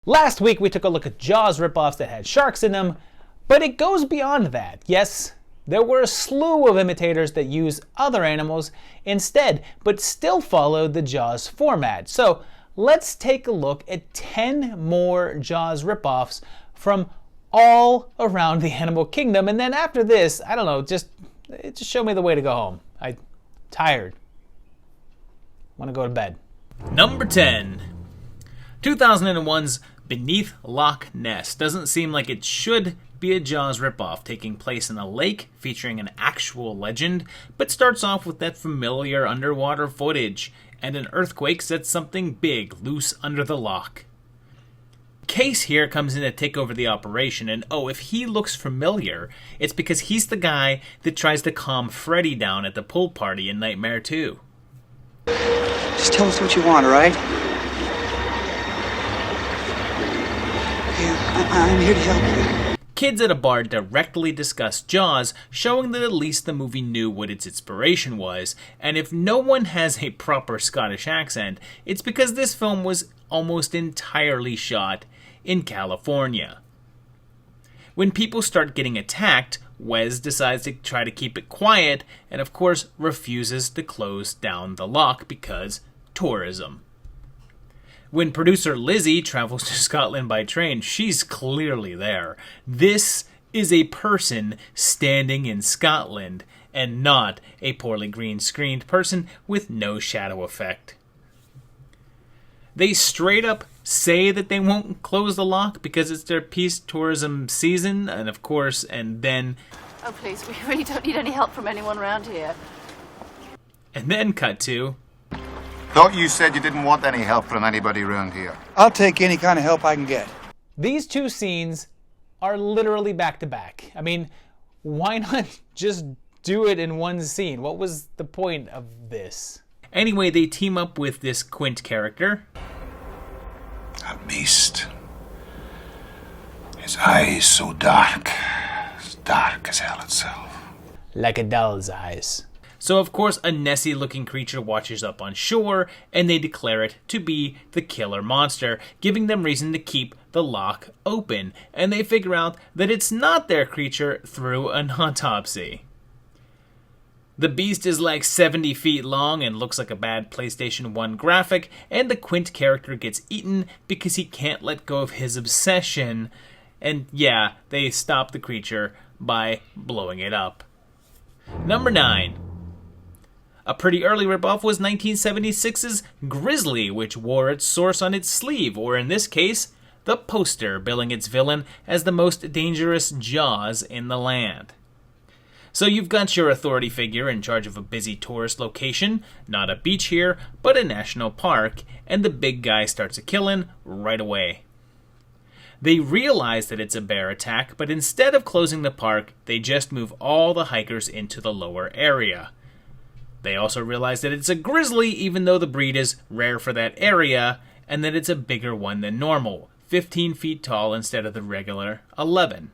Last week we took a look at Jaws ripoffs that had sharks in them, but it goes beyond that. Yes, there were a slew of imitators that use other animals instead, but still followed the Jaws format. So let's take a look at 10 more Jaws ripoffs from all around the animal kingdom, and then after this, I don't know, just show me the way to go home. I'm tired. Want to go to bed. Number 10. 2001's Beneath Loch Ness doesn't seem like it should be a Jaws ripoff taking place in a lake featuring an actual legend, but starts off with that familiar underwater footage, and an earthquake sets something big loose under the loch. Case here comes in to take over the operation, and if he looks familiar, it's because he's the guy that tries to calm Freddy down at the pool party in Nightmare 2. Just tell us what you want, all right? I'm here to help you. Kids at a bar directly discuss Jaws, showing that at least the movie knew what its inspiration was, and if no one has a proper Scottish accent, it's because this film was almost entirely shot in California. When people start getting attacked, Wes decides to try to keep it quiet, and of course refuses to close down the loch because tourism. When producer Lizzie travels to Scotland by train, she's clearly there. This is a person standing in Scotland, and not a poorly green-screened person with no shadow effect. They straight up say that they won't close the loch because it's their peace tourism season, and then... Oh please, we really don't need any help from anyone around here. And then cut to... Thought you said you didn't want any help from anybody around here. I'll take any kind of help I can get. These two scenes are literally back to back. I mean, why not just do it in one scene? What was the point of this? Anyway, they team up with this Quint character. A beast. His eyes so dark as hell itself. Like a doll's eyes. So of course a Nessie-looking creature washes up on shore, and they declare it to be the killer monster, giving them reason to keep the loch open, and they figure out that it's not their creature through an autopsy. The beast is like 70 feet long and looks like a bad PlayStation 1 graphic, and the Quint character gets eaten because he can't let go of his obsession, and yeah, they stop the creature by blowing it up. Number 9. A pretty early ripoff was 1976's GRIZZLY, which wore its source on its sleeve, or in this case, the poster, billing its villain as the most dangerous Jaws in the land. So you've got your authority figure in charge of a busy tourist location, not a beach here, but a national park, and the big guy starts a killing right away. They realize that it's a bear attack, but instead of closing the park, they just move all the hikers into the lower area. They also realize that it's a grizzly, even though the breed is rare for that area, and that it's a bigger one than normal, 15 feet tall instead of the regular 11.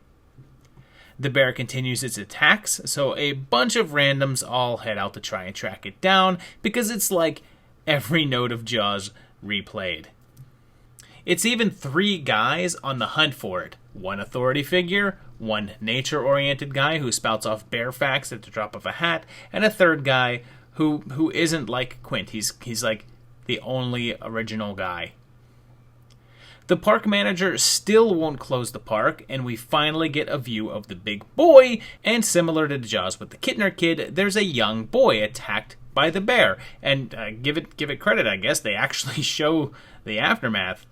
The bear continues its attacks, so a bunch of randoms all head out to try and track it down, because it's like every note of Jaws replayed. It's even 3 guys on the hunt for it. One authority figure, one nature-oriented guy who spouts off bear facts at the drop of a hat, and a third guy who isn't like Quint. He's like the only original guy. The park manager still won't close the park, and we finally get a view of the big boy, and similar to Jaws with the Kittner kid, there's a young boy attacked by the bear. And give it credit, I guess, they actually show the aftermath.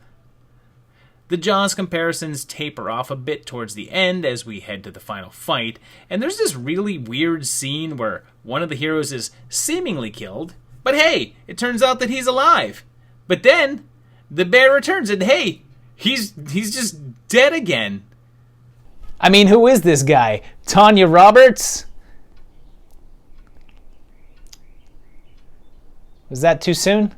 The Jaws comparisons taper off a bit towards the end as we head to the final fight, and there's this really weird scene where one of the heroes is seemingly killed, but hey, it turns out that he's alive. But then the bear returns, and hey, he's just dead again. I mean, who is this guy? Tanya Roberts? Was that too soon?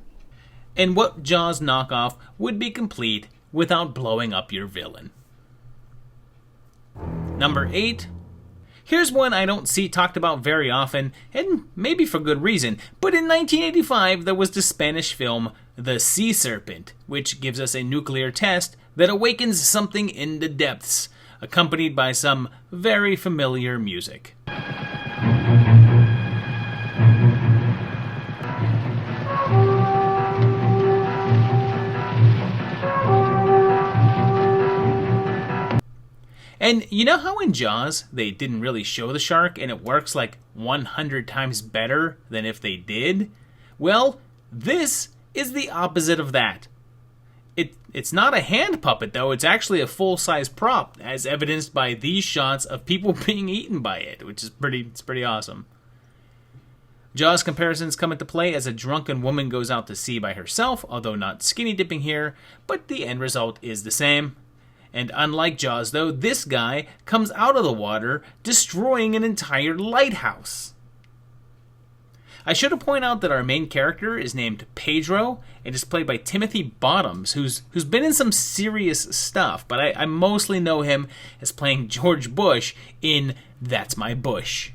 And what Jaws knockoff would be complete without blowing up your villain? Number 8. Here's one I don't see talked about very often, and maybe for good reason, but in 1985 there was the Spanish film The Sea Serpent, which gives us a nuclear test that awakens something in the depths, accompanied by some very familiar music. And you know how in Jaws they didn't really show the shark and it works like 100 times better than if they did? Well, this is the opposite of that. It's not a hand puppet though, it's actually a full-size prop, as evidenced by these shots of people being eaten by it, which is pretty awesome. Jaws comparisons come into play as a drunken woman goes out to sea by herself, although not skinny dipping here, but the end result is the same. And unlike Jaws though, this guy comes out of the water destroying an entire lighthouse. I should have pointed out that our main character is named Pedro and is played by Timothy Bottoms, who's been in some serious stuff, but I mostly know him as playing George Bush in That's My Bush.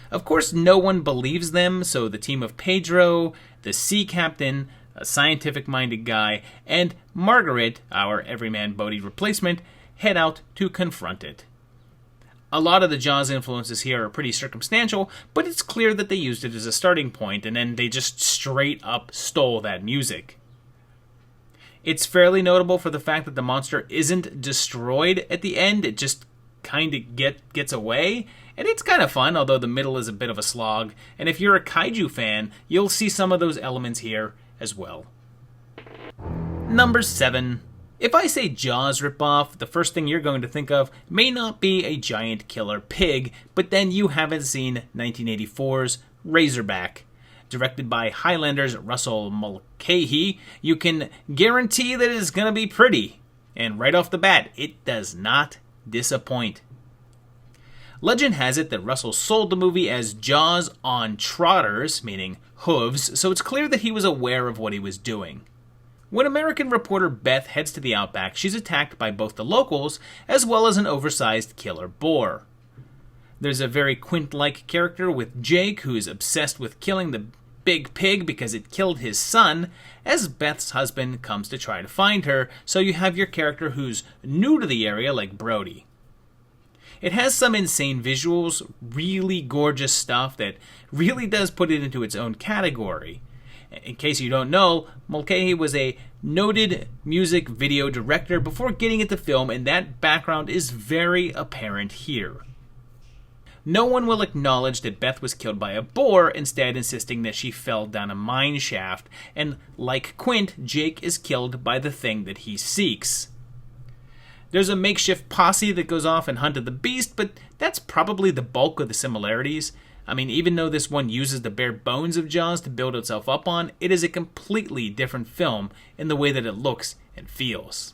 Of course, no one believes them, so the team of Pedro, the sea captain, a scientific-minded guy, and Margaret, our everyman Bodhi replacement, head out to confront it. A lot of the Jaws influences here are pretty circumstantial, but it's clear that they used it as a starting point, and then they just straight up stole that music. It's fairly notable for the fact that the monster isn't destroyed at the end, it just kind of gets away, and it's kind of fun, although the middle is a bit of a slog, and if you're a kaiju fan, you'll see some of those elements here as well. Number 7. If I say Jaws ripoff, the first thing you're going to think of may not be a giant killer pig, but then you haven't seen 1984's Razorback. Directed by Highlander's Russell Mulcahy, you can guarantee that it's going to be pretty. And right off the bat, it does not disappoint. Legend has it that Russell sold the movie as Jaws on trotters, meaning hooves, so it's clear that he was aware of what he was doing. When American reporter Beth heads to the outback, she's attacked by both the locals as well as an oversized killer boar. There's a very Quint-like character with Jake, who is obsessed with killing the big pig because it killed his son, as Beth's husband comes to try to find her, so you have your character who's new to the area like Brody. It has some insane visuals, really gorgeous stuff that really does put it into its own category. In case you don't know, Mulcahy was a noted music video director before getting into film, and that background is very apparent here. No one will acknowledge that Beth was killed by a boar, instead insisting that she fell down a mine shaft, and like Quint, Jake is killed by the thing that he seeks. There's a makeshift posse that goes off and hunted the beast, but that's probably the bulk of the similarities. I mean, even though this one uses the bare bones of Jaws to build itself up on, it is a completely different film in the way that it looks and feels.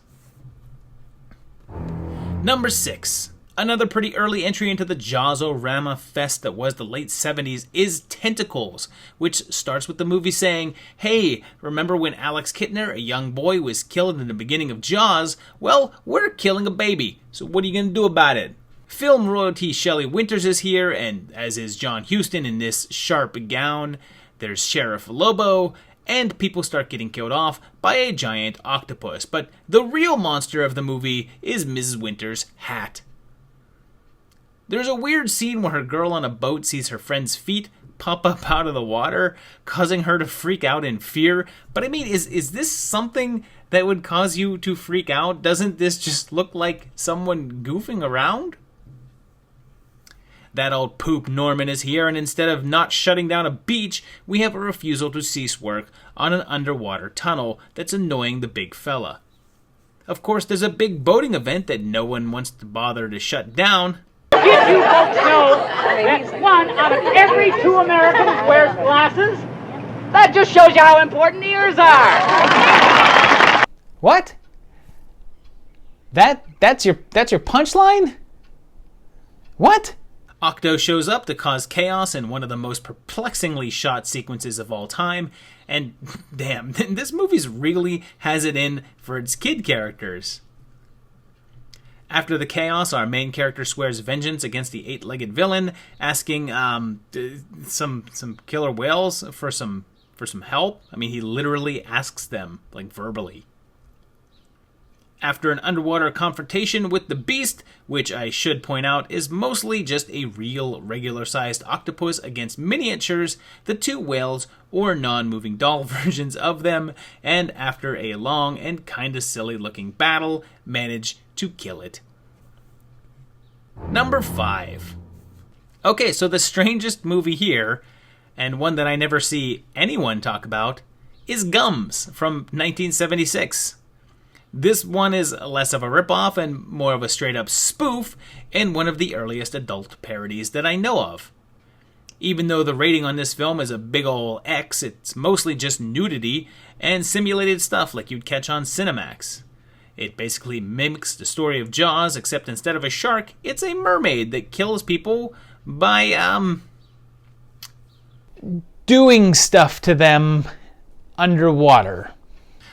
Number 6. Another pretty early entry into the Jaws-O-Rama fest that was the late 70s is Tentacles, which starts with the movie saying, "Hey, remember when Alex Kittner, a young boy, was killed in the beginning of Jaws? Well, we're killing a baby, so what are you going to do about it?" Film royalty Shelley Winters is here, and as is John Huston in this sharp gown. There's Sheriff Lobo, and people start getting killed off by a giant octopus. But the real monster of the movie is Mrs. Winters' hat. There's a weird scene where a girl on a boat sees her friend's feet pop up out of the water, causing her to freak out in fear. But I mean, is this something that would cause you to freak out? Doesn't this just look like someone goofing around? That old poop Norman is here, and instead of not shutting down a beach, we have a refusal to cease work on an underwater tunnel that's annoying the big fella. Of course, there's a big boating event that no one wants to bother to shut down. Did you folks know that 1 out of every 2 Americans wears glasses? That just shows you how important ears are. What? That's your punchline? What? Octo shows up to cause chaos in one of the most perplexingly shot sequences of all time, and damn, this movie really has it in for its kid characters. After the chaos, our main character swears vengeance against the 8-legged villain, asking some killer whales for some help. I mean, he literally asks them, like, verbally. After an underwater confrontation with the beast, which I should point out is mostly just a real regular-sized octopus against miniatures, the two whales, or non-moving doll versions of them, and after a long and kinda silly-looking battle, manage to kill it. Number 5. Okay, so the strangest movie here, and one that I never see anyone talk about, is Gums from 1976. This one is less of a ripoff and more of a straight-up spoof, and one of the earliest adult parodies that I know of. Even though the rating on this film is a big ol' X, it's mostly just nudity and simulated stuff like you'd catch on Cinemax. It basically mimics the story of Jaws, except instead of a shark, it's a mermaid that kills people by, doing stuff to them underwater.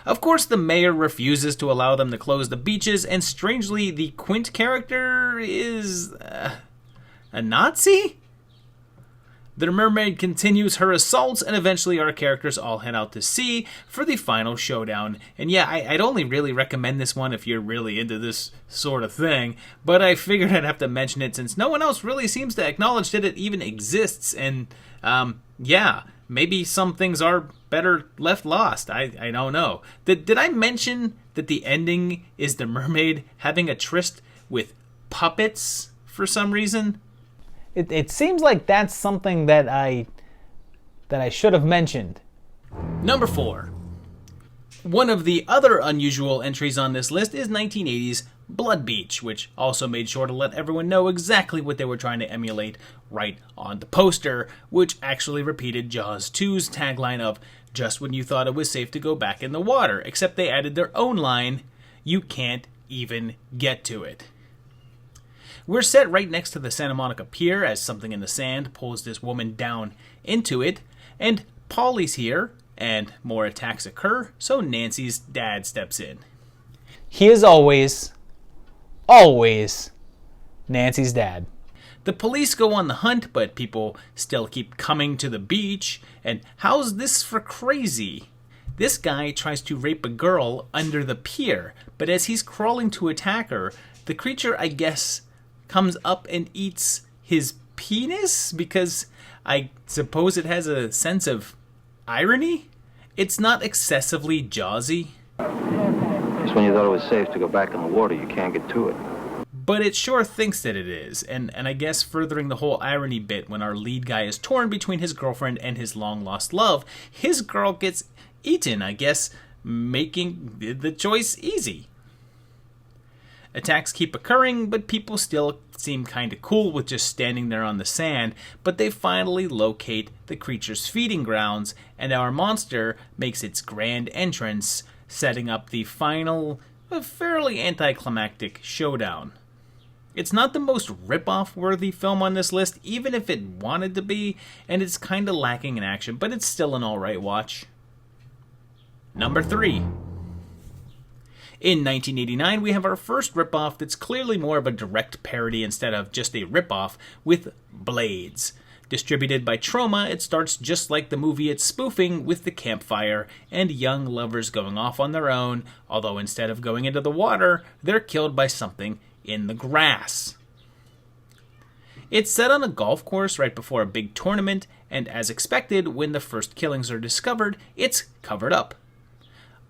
Of course, the mayor refuses to allow them to close the beaches, and strangely, the Quint character is a Nazi? The mermaid continues her assaults, and eventually our characters all head out to sea for the final showdown. And yeah, I'd only really recommend this one if you're really into this sort of thing, but I figured I'd have to mention it since no one else really seems to acknowledge that it even exists, and yeah, maybe some things are better left lost. I don't know. Did I mention that the ending is the mermaid having a tryst with puppets for some reason? It seems like that's something that I should have mentioned. Number 4. One of the other unusual entries on this list is 1980's Blood Beach, which also made sure to let everyone know exactly what they were trying to emulate right on the poster, which actually repeated Jaws 2's tagline of "just when you thought it was safe to go back in the water," except they added their own line, "you can't even get to it." We're set right next to the Santa Monica Pier as something in the sand pulls this woman down into it, and Paulie's here, and more attacks occur, so Nancy's dad steps in. He is always Nancy's dad. The police go on the hunt, but people still keep coming to the beach, and how's this for crazy? This guy tries to rape a girl under the pier, but as he's crawling to attack her, the creature, I guess, comes up and eats his penis? Because I suppose it has a sense of irony? It's not excessively Jawsy. Just when you thought it was safe to go back in the water, you can't get to it. But it sure thinks that it is, and I guess furthering the whole irony bit, when our lead guy is torn between his girlfriend and his long-lost love, his girl gets eaten, I guess, making the choice easy. Attacks keep occurring, but people still seem kinda cool with just standing there on the sand, but they finally locate the creature's feeding grounds, and our monster makes its grand entrance, setting up the final, fairly anticlimactic showdown. It's not the most rip-off worthy film on this list, even if it wanted to be, and it's kinda lacking in action, but it's still an alright watch. Number 3. In 1989, we have our first ripoff that's clearly more of a direct parody instead of just a ripoff, with Blades. Distributed by Troma, it starts just like the movie it's spoofing, with the campfire and young lovers going off on their own, although instead of going into the water, they're killed by something in the grass. It's set on a golf course right before a big tournament, and as expected, when the first killings are discovered, it's covered up.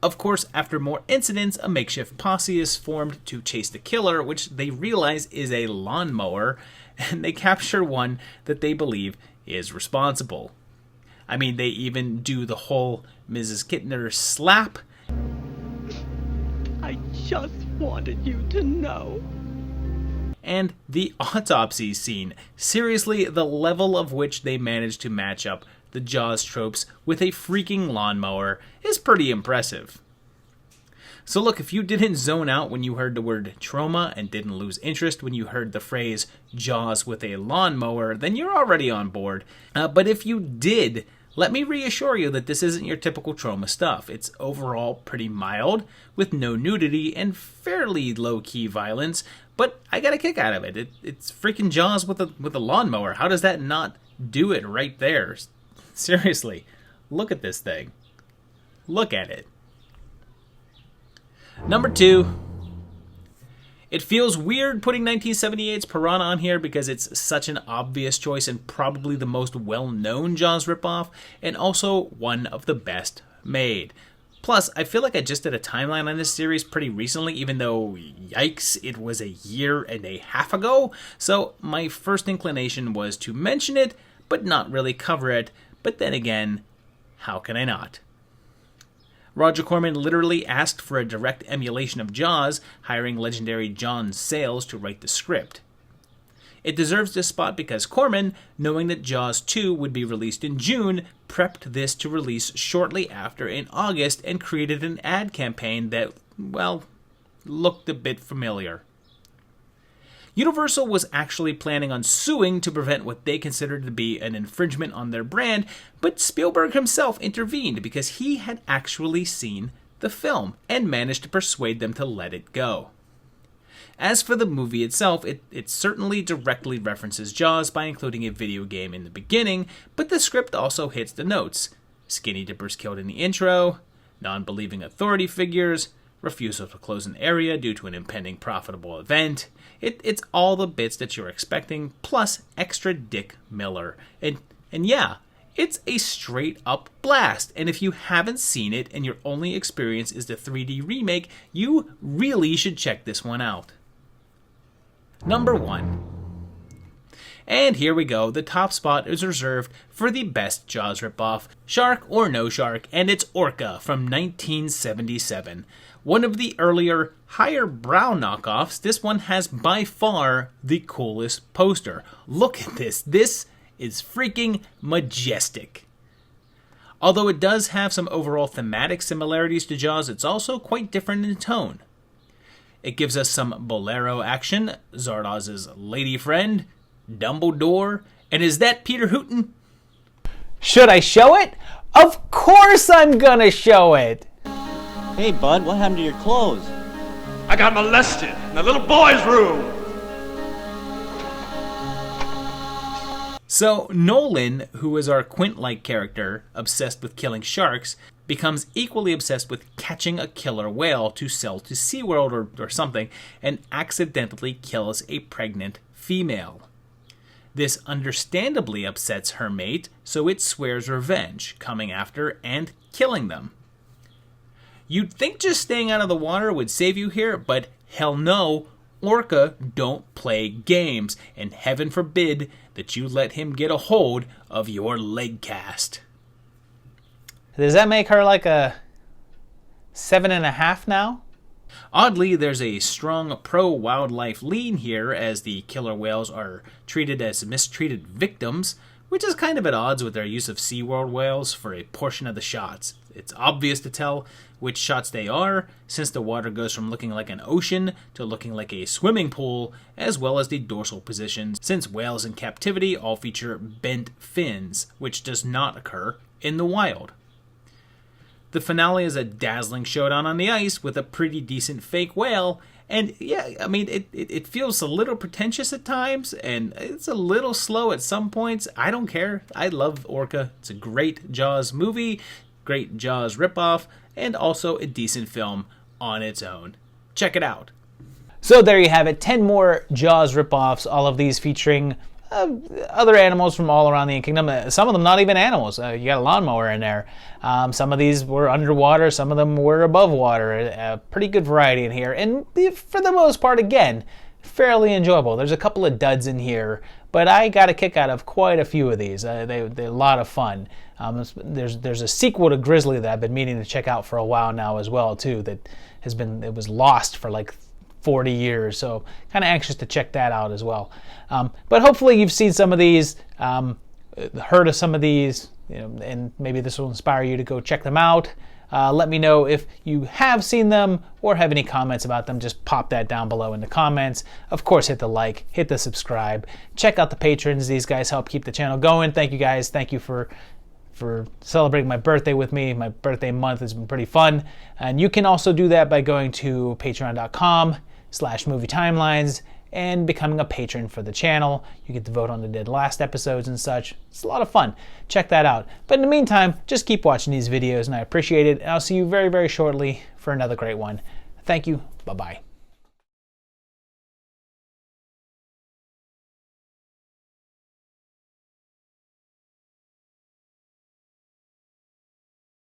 Of course, after more incidents, a makeshift posse is formed to chase the killer, which they realize is a lawnmower, and they capture one that they believe is responsible. I mean, they even do the whole Mrs. Kittner slap. I just wanted you to know. And the autopsy scene. Seriously, the level of which they managed to match up the Jaws tropes with a freaking lawnmower is pretty impressive. So look, if you didn't zone out when you heard the word Troma and didn't lose interest when you heard the phrase Jaws with a lawnmower, then you're already on board. But if you did, let me reassure you that this isn't your typical Troma stuff. It's overall pretty mild, with no nudity and fairly low-key violence, but I got a kick out of it. It's freaking Jaws with a lawnmower. How does that not do it right there? Seriously, look at this thing. Look at it. Number 2, It feels weird putting 1978's Piranha on here because it's such an obvious choice and probably the most well-known Jaws ripoff, and also one of the best made. Plus, I feel like I just did a timeline on this series pretty recently, even though, yikes, it was a year and a half ago. So my first inclination was to mention it, but not really cover it. But then again, how can I not? Roger Corman literally asked for a direct emulation of Jaws, hiring legendary John Sayles to write the script. It deserves this spot because Corman, knowing that Jaws 2 would be released in June, prepped this to release shortly after in August and created an ad campaign that, well, looked a bit familiar. Universal was actually planning on suing to prevent what they considered to be an infringement on their brand, but Spielberg himself intervened because he had actually seen the film and managed to persuade them to let it go. As for the movie itself, it certainly directly references Jaws by including a video game in the beginning, but the script also hits the notes. Skinny dippers killed in the intro, non-believing authority figures, refusal to close an area due to an impending profitable event. It's all the bits that you're expecting, plus extra Dick Miller. And yeah, it's a straight-up blast, and if you haven't seen it and your only experience is the 3D remake, you really should check this one out. Number 1. And here we go, the top spot is reserved for the best Jaws ripoff, Shark or No Shark, and it's Orca from 1977. One of the earlier, higher brow knockoffs, this one has by far the coolest poster. Look at this. This is freaking majestic. Although it does have some overall thematic similarities to Jaws, it's also quite different in tone. It gives us some Bolero action, Zardoz's lady friend, Dumbledore, and is that Peter Hooton? Should I show it? Of course I'm gonna show it! Hey, bud, what happened to your clothes? I got molested in the little boy's room. So, Nolan, who is our Quint-like character, obsessed with killing sharks, becomes equally obsessed with catching a killer whale to sell to SeaWorld or something, and accidentally kills a pregnant female. This understandably upsets her mate, so it swears revenge, coming after and killing them. You'd think just staying out of the water would save you here, but hell no, Orca don't play games, and heaven forbid that you let him get a hold of your leg cast. Does that make her like a 7.5 now? Oddly, there's a strong pro-wildlife lean here as the killer whales are treated as mistreated victims, which is kind of at odds with their use of SeaWorld whales for a portion of the shots. It's obvious to tell which shots they are, since the water goes from looking like an ocean to looking like a swimming pool, as well as the dorsal positions, since whales in captivity all feature bent fins, which does not occur in the wild. The finale is a dazzling showdown on the ice with a pretty decent fake whale, and yeah, I mean, it feels a little pretentious at times, and it's a little slow at some points. I don't care. I love Orca. It's a great Jaws movie, great Jaws ripoff, and also a decent film on its own. Check it out. So there you have it, 10 more Jaws ripoffs, all of these featuring other animals from all around the kingdom. Some of them not even animals. You got a lawnmower in there. Some of these were underwater, some of them were above water. A pretty good variety in here, and for the most part, again, fairly enjoyable. There's a couple of duds in here, but I got a kick out of quite a few of these. They're a lot of fun. There's a sequel to GRIZZLY that I've been meaning to check out for a while now as well too. It was lost for like 40 years, so kind of anxious to check that out as well. But hopefully you've seen some of these, heard of some of these, and maybe this will inspire you to go check them out. Let me know if you have seen them or have any comments about them. Just pop that down below in the comments. Of course, hit the like, hit the subscribe. Check out the patrons. These guys help keep the channel going. Thank you guys. Thank you for celebrating my birthday with me. My birthday month has been pretty fun. And you can also do that by going to patreon.com/movietimelines and becoming a patron for the channel. You get to vote on the last episodes and such. It's a lot of fun. Check that out. But in the meantime, just keep watching these videos, and I appreciate it. And I'll see you very, very shortly for another great one. Thank you. Bye-bye.